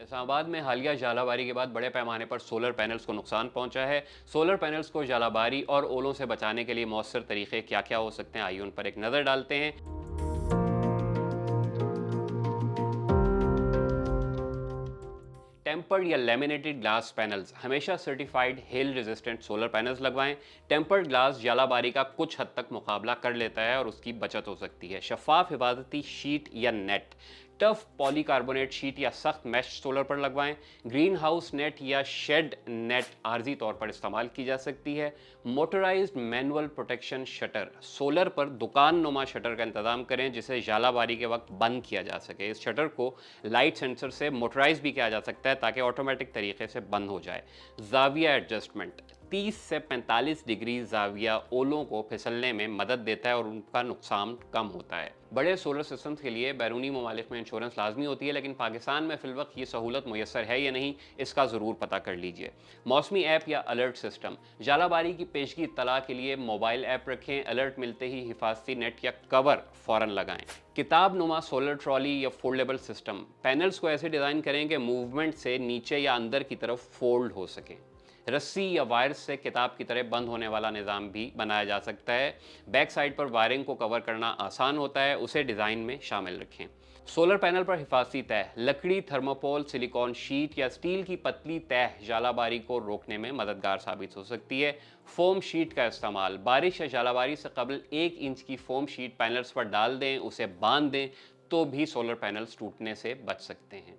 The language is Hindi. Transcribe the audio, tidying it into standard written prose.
इस्लामाबाद में हालिया झालाबारी के बाद बड़े पैमाने पर सोलर पैनल्स को नुकसान पहुंचा है। सोलर पैनल्स को झालाबारी और ओलों से बचाने के लिए मौसर तरीके क्या क्या हो सकते हैं, आइए उन पर एक नज़र डालते हैं। टेम्पर्ड या लेमिनेटेड ग्लास पैनल्स, हमेशा certified hello resistant solar panels लगवाएं। टेम्पर्ड ग्लास जालाबारी का कुछ हद तक मुकाबला कर लेता है और उसकी बचत हो सकती है। शफाफ हिफाजती शीट या नेट, टफ पॉलीकार्बोनेट शीट या सख्त मैश सोलर पर लगवाएं। ग्रीन हाउस नेट या शेड नेट आर्जी तौर पर इस्तेमाल की जा सकती है। Motorised manual protection shutter, solar पर दुकान नुमा शटर का इंतजाम करें जिसे जालाबारी के वक्त बंद किया जा सके। इस शटर को लाइट सेंसर से मोटराइज भी किया जा सकता है ताकि ऑटोमेटिक तरीके से बंद हो जाए। जाविया एडजस्टमेंट, 30 से 45 डिग्री जाविया ओलों को फिसलने में मदद देता है और उनका नुकसान कम होता है। बड़े सोलर सिस्टम्स के लिए बैरूनी ममालिक में इंश्योरेंस लाजमी होती है, लेकिन पाकिस्तान में फिलवक्त ये सहूलत मुयसर है या नहीं, इसका ज़रूर पता कर लीजिए। मौसमी ऐप या अलर्ट सिस्टम, जालाबारी की पेशगी इत्तला के लिए मोबाइल ऐप रखें। अलर्ट मिलते ही हिफाजती नेट या कवर फ़ौरन लगाएं। किताब नुमा सोलर ट्रॉली या फोल्डेबल सिस्टम, पैनल्स को ऐसे डिज़ाइन करें कि मूवमेंट से नीचे या अंदर की तरफ फोल्ड हो सके। रस्सी या वायर से किताब की तरह बंद होने वाला निज़ाम भी बनाया जा सकता है। बैक साइड पर वायरिंग को कवर करना आसान होता है, उसे डिज़ाइन में शामिल रखें। सोलर पैनल पर हिफाजती तह, लकड़ी, थर्मोपोल, सिलिकॉन शीट या स्टील की पतली तह जालाबारी को रोकने में मददगार साबित हो सकती है। फोम शीट का इस्तेमाल, बारिश या जालाबारी से कबल 1 इंच की फोम शीट पैनल्स पर डाल दें, उसे बांध दें तो भी सोलर पैनल्स टूटने से बच सकते हैं।